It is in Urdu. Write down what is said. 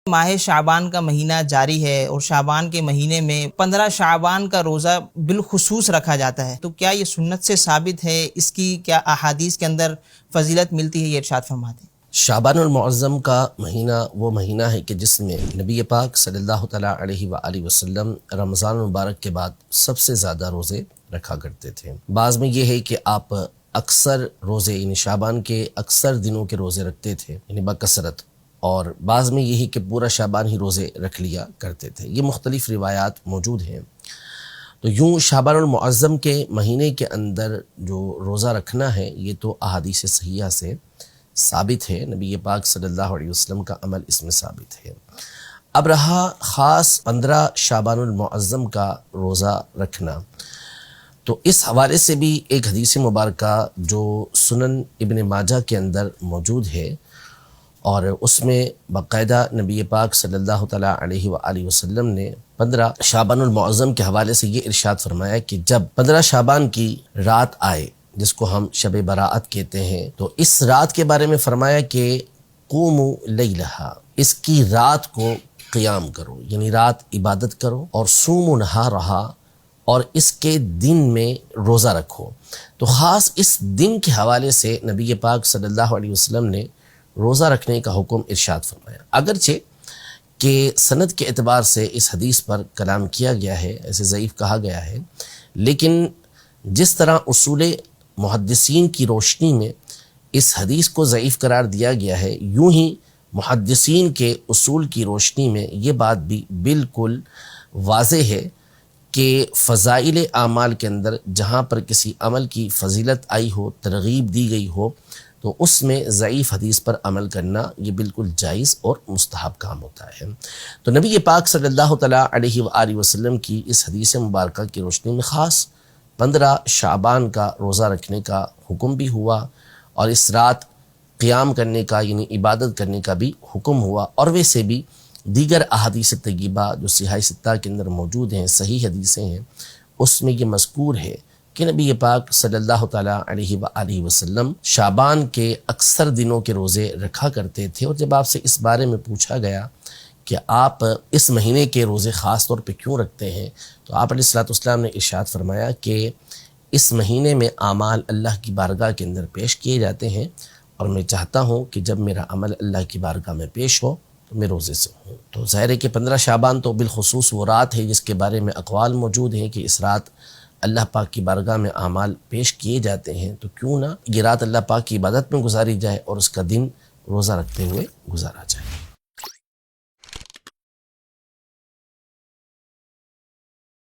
ماہ شعبان کا مہینہ جاری ہے اور شعبان کے مہینے میں 15 شعبان کا روزہ بالخصوص رکھا جاتا ہے، تو کیا یہ سنت سے ثابت ہے؟ اس کی کیا احادیث کے اندر فضیلت ملتی ہے؟ یہ ارشاد فرماتے ہیں۔ شعبان المعظم کا مہینہ وہ مہینہ ہے کہ جس میں نبی پاک صلی اللہ تعالیٰ علیہ وآلہ وسلم رمضان المبارک کے بعد سب سے زیادہ روزے رکھا کرتے تھے۔ بعض میں یہ ہے کہ آپ اکثر روزے یعنی شعبان کے اکثر دنوں کے روزے رکھتے تھے یعنی بکثرت، اور بعض میں یہی کہ پورا شعبان ہی روزے رکھ لیا کرتے تھے۔ یہ مختلف روایات موجود ہیں۔ تو یوں شعبان المعظم کے مہینے کے اندر جو روزہ رکھنا ہے یہ تو احادیث صحیحہ سے ثابت ہے، نبی پاک صلی اللہ علیہ وسلم کا عمل اس میں ثابت ہے۔ اب رہا خاص 15 شعبان المعظم کا روزہ رکھنا، تو اس حوالے سے بھی ایک حدیث مبارکہ جو سنن ابن ماجہ کے اندر موجود ہے، اور اس میں باقاعدہ نبی پاک صلی اللہ تعالیٰ علیہ وآلہ وسلم نے 15 شعبان المعظم کے حوالے سے یہ ارشاد فرمایا کہ جب 15 شعبان کی رات آئے جس کو ہم شب براءت کہتے ہیں، تو اس رات کے بارے میں فرمایا کہ قوموا لیلہا، اس کی رات کو قیام کرو یعنی رات عبادت کرو، اور صوموا نہارہا، اور اس کے دن میں روزہ رکھو۔ تو خاص اس دن کے حوالے سے نبی پاک صلی اللہ علیہ وسلم نے روزہ رکھنے کا حکم ارشاد فرمایا۔ اگرچہ کہ سند کے اعتبار سے اس حدیث پر کلام کیا گیا ہے، ایسے ضعیف کہا گیا ہے، لیکن جس طرح اصول محدثین کی روشنی میں اس حدیث کو ضعیف قرار دیا گیا ہے، یوں ہی محدثین کے اصول کی روشنی میں یہ بات بھی بالکل واضح ہے کہ فضائل اعمال کے اندر جہاں پر کسی عمل کی فضیلت آئی ہو، ترغیب دی گئی ہو، تو اس میں ضعیف حدیث پر عمل کرنا یہ بالکل جائز اور مستحب کام ہوتا ہے۔ تو نبی پاک صلی اللہ تعالیٰ علیہ وآلہ وسلم کی اس حدیث مبارکہ کی روشنی میں خاص 15 شعبان کا روزہ رکھنے کا حکم بھی ہوا، اور اس رات قیام کرنے کا یعنی عبادت کرنے کا بھی حکم ہوا، اور ویسے بھی دیگر احادیث طیبہ جو صحیح ستہ کے اندر موجود ہیں، صحیح حدیثیں ہیں، اس میں یہ مذکور ہے کہ نبی پاک صلی اللہ تعالیٰ علیہ وآلہ وسلم شعبان کے اکثر دنوں کے روزے رکھا کرتے تھے۔ اور جب آپ سے اس بارے میں پوچھا گیا کہ آپ اس مہینے کے روزے خاص طور پہ کیوں رکھتے ہیں، تو آپ علیہ الصلوۃ والسلام نے ارشاد فرمایا کہ اس مہینے میں اعمال اللہ کی بارگاہ کے اندر پیش کیے جاتے ہیں، اور میں چاہتا ہوں کہ جب میرا عمل اللہ کی بارگاہ میں پیش ہو تو میں روزے سے ہوں۔ تو ظاہر ہے کہ 15 شعبان تو بالخصوص وہ رات ہے جس کے بارے میں اقوال موجود ہیں کہ اس رات اللہ پاک کی بارگاہ میں اعمال پیش کیے جاتے ہیں، تو کیوں نہ یہ رات اللہ پاک کی عبادت میں گزاری جائے اور اس کا دن روزہ رکھتے ہوئے گزارا جائے۔